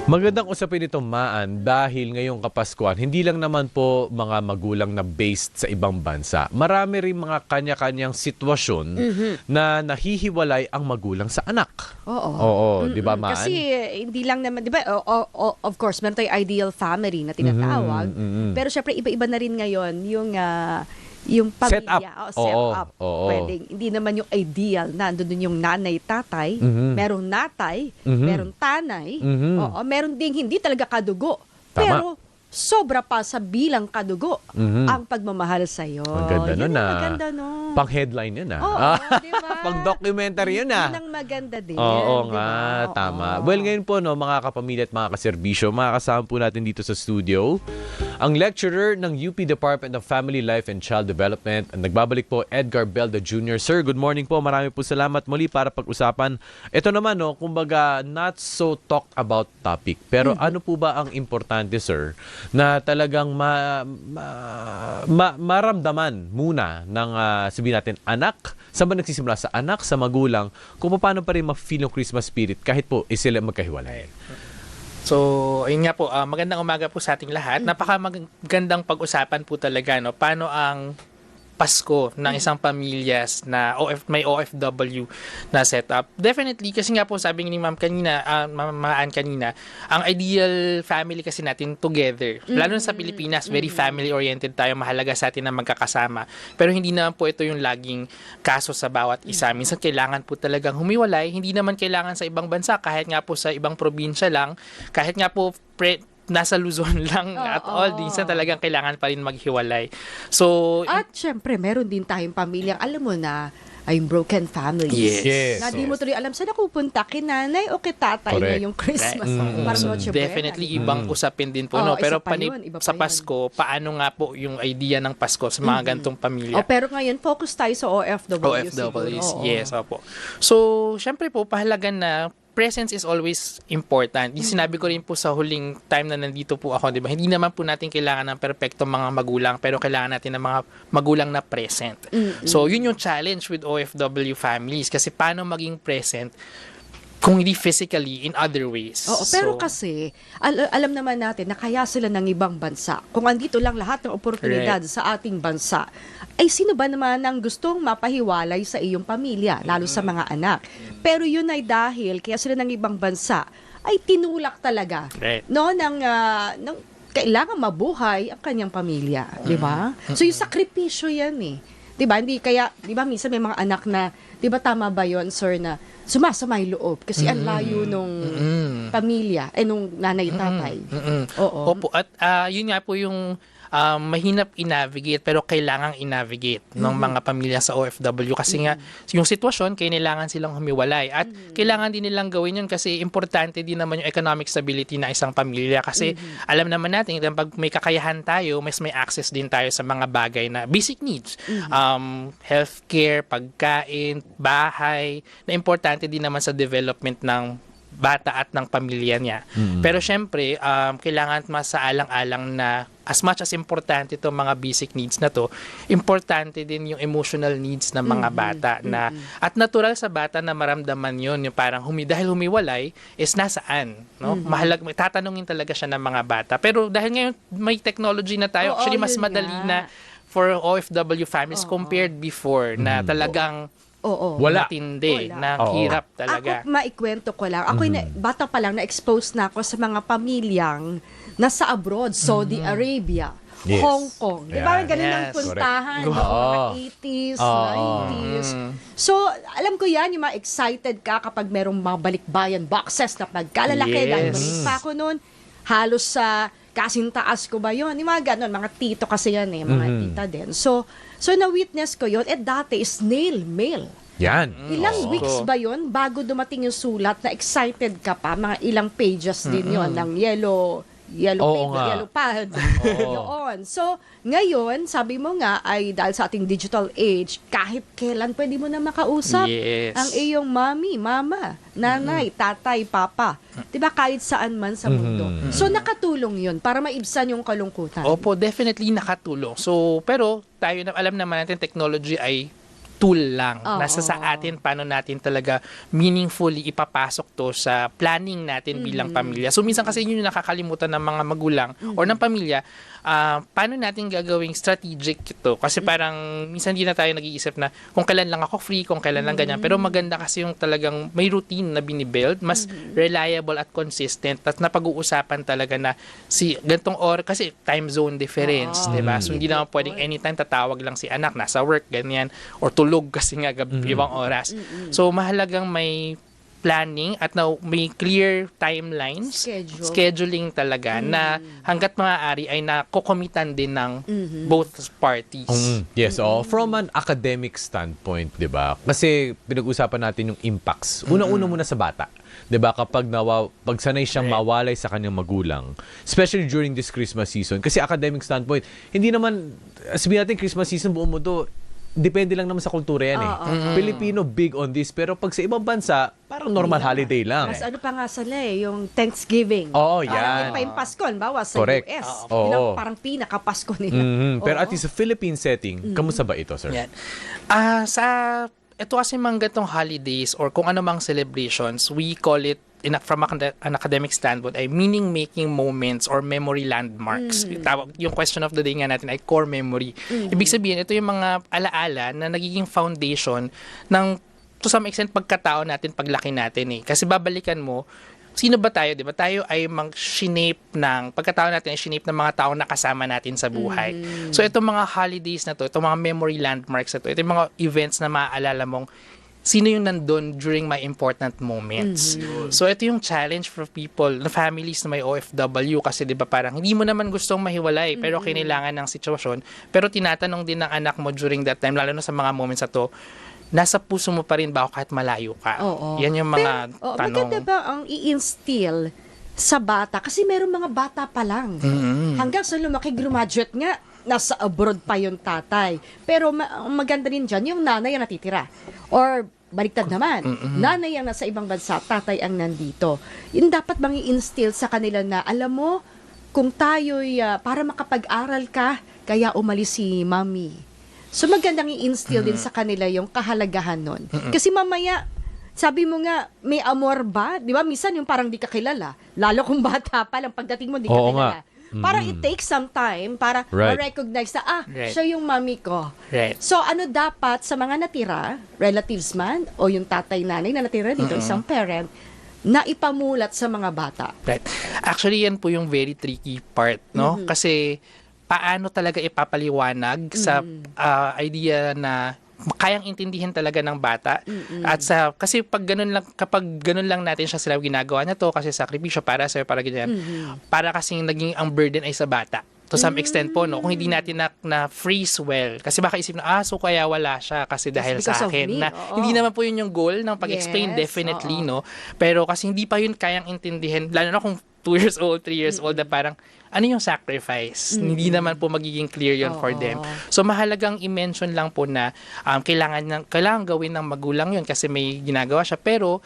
Magandang usapin itong Maan dahil ngayong Kapaskuhan, hindi lang naman po mga magulang na based sa ibang bansa. Marami rin mga kanya-kanyang sitwasyon na nahihiwalay ang magulang sa anak. Oo. Oo, di ba Maan? Kasi hindi lang naman, di ba, of course, meron tayong ideal family na tinatawag. Pero syempre, iba-iba na rin ngayon yung pamilya. Setup. Oo. Pwedeng, hindi naman yung ideal na andun yung nanay, tatay, merong natay, merong tanay, oo, meron ding hindi talaga kadugo. Tama. Pero sobra pa sa bilang kadugo ang pagmamahal sa'yo. Maganda nun Yun ang maganda nun. Pang-headline yun Oo, di ba? Pang-documentary yun Yun ang maganda din. Oo di nga, ba? tama. Oo. Well, ngayon po, no, mga kapamilya at mga kaserbisyo, makakasama po natin dito sa studio ang lecturer ng UP Department of Family Life and Child Development. Nagbabalik po, Edgar Belda Jr. Sir, good morning po. Marami po salamat muli para pag-usapan. Ito naman, no, kumbaga, not so talk about topic. Pero ano po ba ang importante, sir, na talagang maramdaman muna ng, sabihin natin, anak, saan ba nagsisimula? Sa anak, sa magulang, kung paano pa rin ma-feel yung Christmas spirit kahit po sila magkahiwalay. So, ayun nga po, magandang umaga po sa ating lahat. Napaka-magandang pag-usapan po talaga, no? Paano ang Pasko ng isang pamilyas na may OFW na setup. Definitely, kasi nga po sabi ni Ma'am kanina, Maan kanina, ang ideal family kasi natin together. Lalo na sa Pilipinas, very family-oriented tayo, mahalaga sa atin na magkakasama. Pero hindi naman po ito yung laging kaso sa bawat isa. Minsan kailangan po talagang humiwalay, hindi naman kailangan sa ibang bansa, kahit nga po sa ibang probinsya lang, kahit nga po nasa Luzon lang at all, minsan talagang kailangan pa rin maghiwalay. So, At syempre, meron din tayong pamilyang, alam mo na, ay broken families. Yes. Na di mo tuloy alam saan ako pupunta, kay nanay o kay tatay Correct. ngayong Christmas. Parang so Noche Buena. definitely ibang usapin din po. Oo, No? Pero isa pa yun, iba sa pa yun. Pasko, paano nga po yung idea ng Pasko sa mga gantong pamilya? Pero ngayon, focus tayo sa OFWs. OFWs, siguro. Oo. yes, opo. So, syempre po, pahalaga na presence is always important. Yung sinabi ko rin po sa huling time na nandito po ako, di ba? Hindi naman po natin kailangan ng perfectong mga magulang, pero kailangan natin ng mga magulang na present. So, yun yung challenge with OFW families. Kasi paano maging present kung hindi physically, in other ways. Oo, pero kasi, alam naman natin na kaya sila ng ibang bansa. Kung andito lang lahat ng oportunidad sa ating bansa, ay sino ba naman ang gustong mapahiwalay sa iyong pamilya, lalo sa mga anak? Pero yun ay dahil, kaya sila ng ibang bansa, ay tinulak talaga, no, ng kailangan mabuhay ang kanyang pamilya, di ba? So yung sakripisyo yan eh. Di ba? Hindi kaya, di ba, minsan may mga anak na, di ba tama ba yon sir, na sumasama yung loob kasi ang layo nung pamilya, nung nanay tatay. Oo. Opo, at yun nga po yung mahirap i-navigate pero kailangang i-navigate ng mga pamilya sa OFW kasi nga yung sitwasyon kailangan silang humiwalay at kailangan din nilang gawin yun kasi importante din naman yung economic stability ng isang pamilya kasi alam naman natin pag may kakayahan tayo mas may access din tayo sa mga bagay na basic needs, healthcare, pagkain, bahay, na importante din naman sa development ng bata at ng pamilya niya. Pero syempre, kailangan masaalang-alang na as much as importante itong mga basic needs na to, importante din yung emotional needs ng mga bata na at natural sa bata na maramdaman yun, yung parang dahil humiwalay is nasaan, no? Tatanungin talaga siya ng mga bata. Pero dahil ngayon may technology na tayo, actually mas madali na for OFW families compared before na talagang matindi, na hirap talaga. Ako, maikwento ko lang. Ako, bata pa lang, na-expose na ako sa mga pamilyang nasa abroad, Saudi Arabia, Hong Kong. Di ba? Ganun ang puntahan. Mga 80s, 90s. So, alam ko yan, yung mga excited ka kapag merong mga balikbayan boxes na pagkalalaki. Dahil maliit pa ako noon, halos sa kasing taas ko ba yun? Yung mga ganun, mga tito kasi yan mga tita din. So na-witness ko yun, dati snail mail. Yan. Ilang weeks ba yun bago dumating yung sulat na excited ka pa? Mga ilang pages din yun ng yellow paper, yellow pad. Yun. So, ngayon, sabi mo nga, ay dahil sa ating digital age, kahit kailan pwede mo na makausap ang iyong mami, mama, nanay, tatay, papa. Diba? Kahit saan man sa mundo. So, nakatulong yun para maibsan yung kalungkutan. Opo, definitely nakatulong. So, pero tayo alam naman natin technology ay tool lang. Oo. Nasa sa atin paano natin talaga meaningfully ipapasok to sa planning natin bilang pamilya. So minsan kasi yun yung nakakalimutan ng mga magulang or ng pamilya, paano natin gagawing strategic ito. Kasi parang minsan hindi na tayo nag-iisip na kung kailan lang ako free, kung kailan lang ganyan. Pero maganda kasi yung talagang may routine na binibuild, mas reliable at consistent at napag-uusapan talaga na si gantong kasi time zone difference, 'di ba? So hindi naman pwedeng anytime tatawag lang si anak, nasa work, ganyan, or tulog kasi nga ibang oras. So mahalagang may planning at may clear timelines, scheduling talaga na hanggat maaari ay nakokomitan din ng both parties. Yes, from an academic standpoint, 'di ba? Kasi pinag-usapan natin yung impacts. Una-una muna sa bata. 'Di ba? Kapag pag sanay siyang mawalay sa kanyang magulang, especially during this Christmas season. Kasi academic standpoint, hindi naman sabihin natin Christmas season buong mundo, depende lang naman sa kultura yan Pilipino big on this, pero pag sa ibang bansa, parang normal holiday lang. Mas ano pa nga sila yung Thanksgiving. Oo, Parang yan. yun pa yung Pasko, bawa sa Correct. US. Oo. Yun ang parang pinaka-Pasko nila. Pero at least sa Philippine setting, kamusta ba ito, sir? Yan. Ito kasi mga gatong holidays or kung ano mang celebrations, we call it from an academic standpoint ay meaning-making moments or memory landmarks. Yung question of the day nga natin ay core memory. Ibig sabihin, ito yung mga alaala na nagiging foundation ng to some extent pagkatao natin, paglaki natin Kasi babalikan mo, sino ba tayo? 'Di ba? Tayo ay pagkatao natin ay shape ng mga taong nakasama natin sa buhay. So itong mga holidays na to, itong mga memory landmarks na to, ito yung mga events na maaalala mong sino yung nandun during my important moments. So ito yung challenge for people, na families na may OFW kasi 'di ba parang hindi mo naman gustong mahiwalay pero kailangan ng sitwasyon. Pero tinatanong din ng anak mo during that time, lalo na sa mga moments na to, nasa puso mo pa rin ba kahit malayo ka? Yan yung mga tanong. Maganda ba ang i-instill sa bata? Kasi meron mga bata pa lang. Hanggang sa lumaki, graduate nga, nasa abroad pa yung tatay. Pero ang maganda rin dyan, yung nanay ang natitira. Or baliktad naman, nanay ang nasa ibang bansa, tatay ang nandito. Yun dapat bang i-instill sa kanila na, alam mo, kung tayo'y para makapag-aral ka, kaya umalis si mami. So magandang i-instill din sa kanila yung kahalagahan nun. Kasi mamaya, sabi mo nga, may amor ba? Di ba? Minsan yung parang di ka kilala. Lalo kung bata pa lang, pagdating mo di ka Oo kilala. nga. Parang it takes some time para ma-recognize na, siya yung mami ko. Right. So ano dapat sa mga natira, relatives man, o yung tatay nanay na natira dito, isang parent, na ipamulat sa mga bata? Right. Actually, yan po yung very tricky part, no? Kasi paano talaga ipapaliwanag sa idea na kayang intindihin talaga ng bata at kasi kapag ganun lang natin siya sila ginagawa na to kasi sakripisyo para sa para ganyan para kasing naging ang burden ay sa bata to some extent po no kung hindi natin na freeze well kasi baka isip na so kaya wala siya kasi dahil because sa of akin me. na hindi naman po yun yung goal ng pag-explain definitely no pero kasi hindi pa yun kayang intindihin lalo na kung 2 years old, 3 years old na parang ano yung sacrifice? Hindi naman po magiging clear yon for them. So mahalagang i-mention lang po na kailangan gawin ng magulang yun kasi may ginagawa siya pero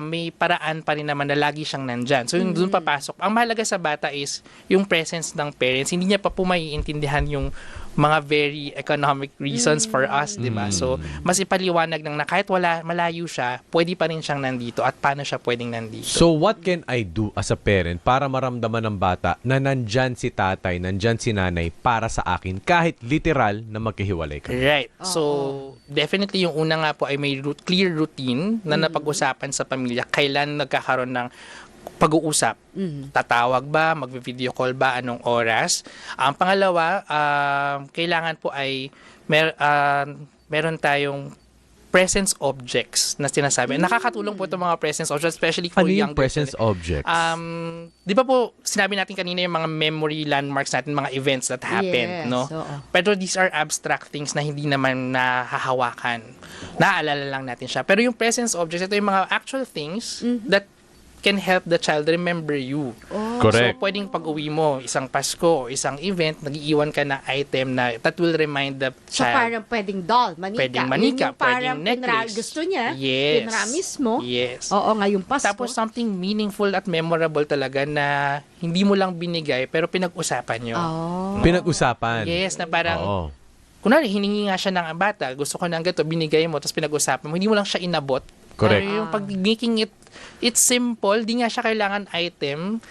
may paraan pa rin naman na lagi siyang nandyan. So yung doon papasok. Ang mahalaga sa bata is yung presence ng parents. Hindi niya pa po maiintindihan yung mga very economic reasons for us, di ba? So, mas ipaliwanag na kahit malayo siya, pwede pa rin siyang nandito at paano siya pwedeng nandito. So, what can I do as a parent para maramdaman ng bata na nandyan si tatay, nandyan si nanay para sa akin kahit literal na magkahiwalay ka? Right. So, definitely yung una nga po ay may clear routine na napag-usapan sa pamilya. Kailan nagkakaroon ng pag-uusap. Tatawag ba? Magvi-video call ba? Anong oras? Ang pangalawa, kailangan po ay meron tayong presence objects na sinasabi. Nakakatulong po itong mga presence objects, especially for ano young yung presence objects? Di ba po, sinabi natin kanina yung mga memory landmarks natin, mga events that happened, no? Pero these are abstract things na hindi naman nahahawakan. Naaalala lang natin siya. Pero yung presence objects, ito yung mga actual things that can help the child remember you. Correct. So, pwedeng pag-uwi mo, isang Pasko o isang event, nag-iiwan ka ng item na that will remind the So, child. parang pwedeng doll, manika. Pwedeng manika, Yun yung parang pwedeng necklace. gusto niya, Yes. pinra mismo. Yes. Oo, ngayong Pasko. Tapos something meaningful at memorable talaga na hindi mo lang binigay pero pinag-usapan nyo. Oh. Pinag-usapan. Yes, na parang Oo. kunwari, hiningi nga siya ng bata, gusto ko ng ganito, binigay mo, tapos pinag-usapan mo, hindi mo lang siya inabot. Correct. Yung pag making it's simple, di nga siya kailangan item.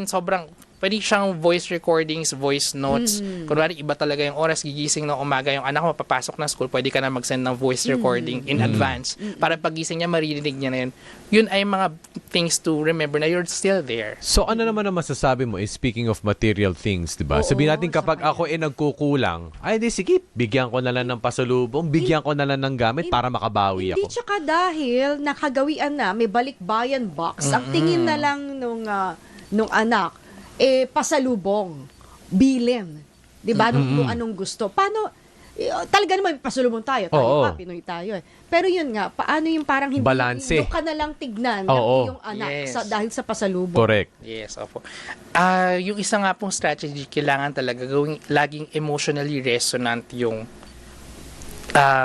Sobrang, pwede siyang voice recordings, voice notes. Kunwari, iba talaga yung oras, gigising ng umaga, yung anak mo papasok ng school, pwede ka na mag-send ng voice recording in advance. Para pagising niya, maririnig niya na yun. Yun ay mga things to remember na you're still there. So ano naman ang masasabi mo speaking of material things, 'di ba? Oo, Sabihin natin kapag sa ako nagkukulang, ay di sige, bigyan ko na lang ng pasalubong, bigyan ko na lang ng gamit para makabawi Hindi ako. tsaka dahil nakagawian na, may balikbayan box. Ang tingin na lang nung anak, pasalubong, bilin. 'Di ba? Kung anong gusto. Paano, talaga naman may pasalubong tayo. Oo. Pinoy tayo eh. Pero yun nga, paano yung parang hindi Balanse. doon ka na lang tignan ng Oo. iyong anak Yes. dahil sa pasalubong. Correct. Yes, opo. Yung isa nga pong strategy, kailangan talaga gawing laging emotionally resonant yung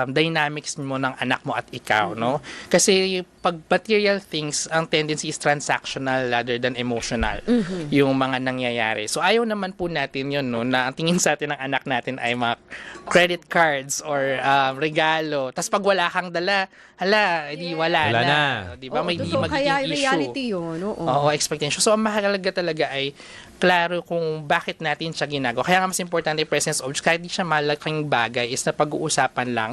dynamics mo ng anak mo at ikaw, no? Kasi pag material things, ang tendency is transactional rather than emotional yung mga nangyayari. So ayaw naman po natin yun, no, na ang tingin sa atin ng anak natin ay mga credit cards or regalo. Tapos pag wala kang dala, edi wala Wala na. na. Di ba? May di so, magiging kaya issue. reality yun. Oo. Oo, expectation. So, ang mahalaga talaga ay klaro kung bakit natin siya ginagawa. Kaya nga mas importante yung presence of, kahit di siya malaking bagay, is na pag-uusapan lang.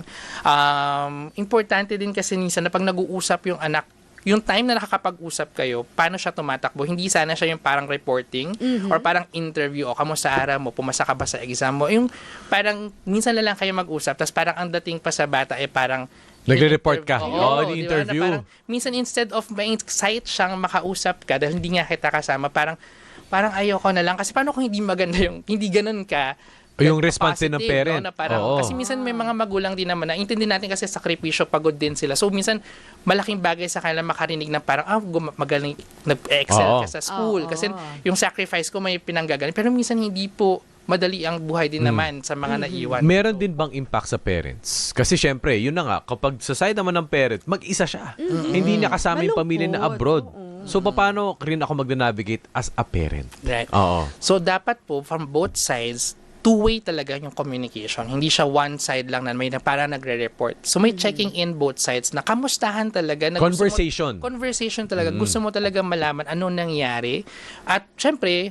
Importante din kasi minsan na pag nag-uusap yung anak, yung time na nakakapag-usap kayo, paano siya tumatakbo? Hindi sana siya yung parang reporting or parang interview o kamusta araw mo, pumasa ka ba sa exam mo? Yung parang minsan na lang kayo mag-usap, tapos parang ang dating pa sa bata ay parang Nagre-report ka. Oo, di di ba? interview. Na parang, minsan instead of ma-excite siyang makausap ka dahil hindi nga kita kasama, parang ayoko na lang. Kasi paano kung hindi maganda hindi ganun ka, Yung response din ng positive, parent. no? Na parang, Oo. kasi minsan may mga magulang din naman na intindi natin kasi sakripisyo, pagod din sila. So minsan malaking bagay sa kanila makarinig na parang magaling nag-excel Oo. ka sa school Oo. kasi yung sacrifice ko may pinanggagaling. Pero minsan hindi po madali ang buhay din naman sa mga naiwan. Meron din bang impact sa parents? Kasi syempre, yun na nga, kapag sa side naman ng parent, mag-isa siya. Hindi niya kasama yung pamilya na Malungkot. abroad. So, paano rin ako mag-navigate as a parent? Right. Oo. So, dapat po, from both sides, two-way talaga yung communication. Hindi siya one side lang na may para nagre-report. So, may checking in both sides na kamustahan talaga. Na gusto Conversation. Conversation talaga. Gusto mo talaga malaman ano nangyari. At, syempre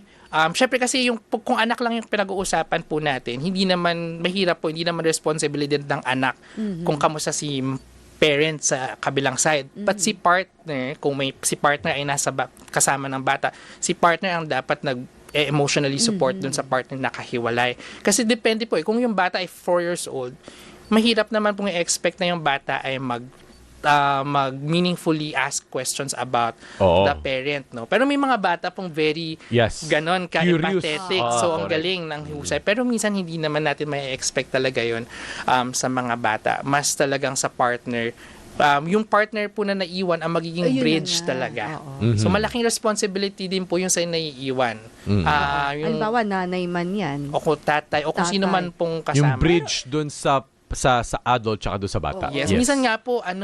kasi kung anak lang yung pinag-uusapan po natin, hindi naman mahirap po, hindi naman responsibility ng anak kung kamusta si parent sa kabilang side. But si partner, kung si partner ay kasama ng bata, si partner ang dapat emotionally support dun sa partner na kahiwalay. Kasi depende po, kung yung bata ay 4 years old, mahirap naman pong i-expect na yung bata ay mag-meaningfully ask questions about Oo. the parent, no? Pero may mga bata pong very Yes. ganon Curious. ka-empathetic. Ah, So, ang correct. galing ng husay. Pero minsan hindi naman natin may expect talaga yun sa mga bata. Mas talagang sa partner. Yung partner po na naiwan ang magiging Ayun na bridge nga. talaga. Oo. So, malaking responsibility din po yung sa naiiwan. Yung, Halimbawa, nanay man yan. o kung tatay, o kung sino Tatay. man pong kasama. Yung bridge dun sa adult tsaka dun sa bata. Yes. Minsan nga po, ang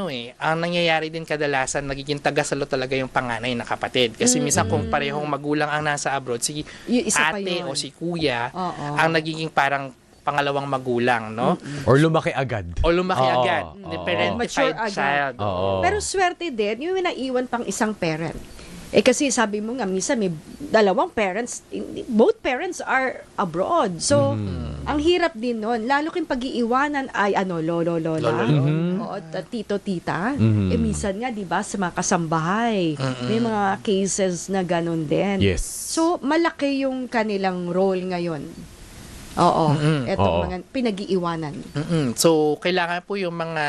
nangyayari din kadalasan, nagiging tagasalo talaga yung panganay na kapatid. Kasi minsan kung parehong magulang ang nasa abroad, si Yung isa pa ate yun. o si kuya, Oo. ang nagiging parang pangalawang magulang, no? Or lumaki agad. O lumaki Oo. agad. The Oo. parentified Mature agad. child. Oo. Pero swerte din, yung naiwan pang isang parent. Kasi sabi mo nga, minsan may dalawang parents, both parents are abroad. So, ang hirap din nun. Lalo kung pag-iiwanan ay lolo, lola. Oo, tito, tita. Minsan nga, di ba, sa mga kasambahay, may mga cases na ganun din. Yes. So, malaki yung kanilang role ngayon. Oo. Etong Oo. mga pinag-iiwanan. So, kailangan po yung mga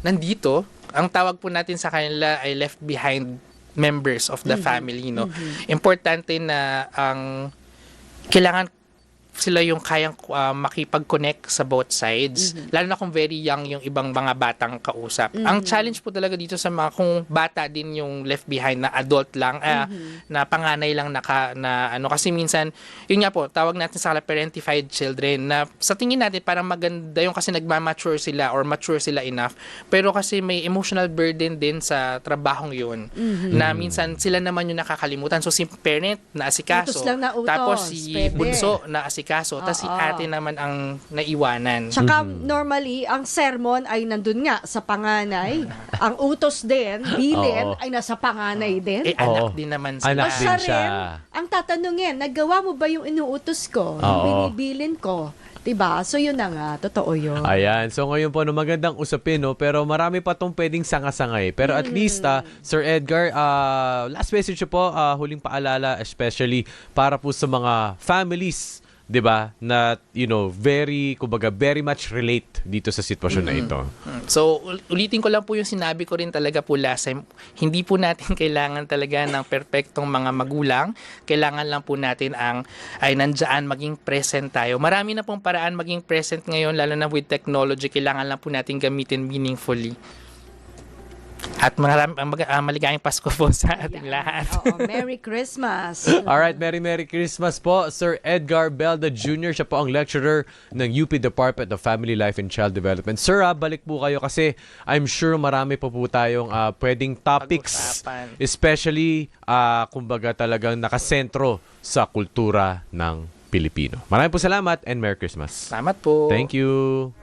nandito, ang tawag po natin sa kanila ay left behind members of the family, no? Importante na ang kailangan sila yung kayang makipag-connect sa both sides. Lalo na kung very young yung ibang mga batang kausap. Ang challenge po talaga dito sa mga kung bata din yung left behind na adult lang, na panganay lang kasi minsan, yun nga po, tawag natin sa kanila parentified children na sa tingin natin parang maganda yung kasi nagmamature sila or mature sila enough. Pero kasi may emotional burden din sa trabahong yun na minsan sila naman yung nakakalimutan. So si parent na asikaso, Utos lang na utos. tapos si Pwede. bunso na asikaso, inasikaso, tapos si Oo. ate naman ang naiwanan. Tsaka normally, ang sermon ay nandun nga sa panganay. Ang utos din, bilin, Oo. ay nasa panganay din. Anak Oo. din naman Anak sila. din Siya siya. rin, ang tatanungin, nagawa mo ba yung inuutos ko? Yung Oo. binibilin ko? Diba? So yun na nga, totoo yun. Ayan. So ngayon po, no, magandang usapin, no? Pero marami pa tong pwedeng sanga-sangay. Pero at least, Sir Edgar, last message po, huling paalala, especially para po sa mga families, 'di ba, na very much relate dito sa sitwasyon na ito. So, ulitin ko lang po yung sinabi ko rin talaga po last time. Hindi po natin kailangan talaga ng perpektong mga magulang. Kailangan lang po natin ay nandyan, maging present tayo. Marami na pong paraan maging present ngayon, lalo na with technology. Kailangan lang po natin gamitin meaningfully. At maligayang Pasko po sa ating lahat. Oo, Merry Christmas. Alright, Merry Christmas po, Sir Edgar Belda Jr. Siya po ang lecturer ng UP Department of Family Life and Child Development. Sir, balik po kayo kasi I'm sure marami pa po tayong pwedeng topics, Pag-usapan. especially kumbaga talagang nakasentro sa kultura ng Pilipino. Maraming po salamat and Merry Christmas. Salamat po. Thank you.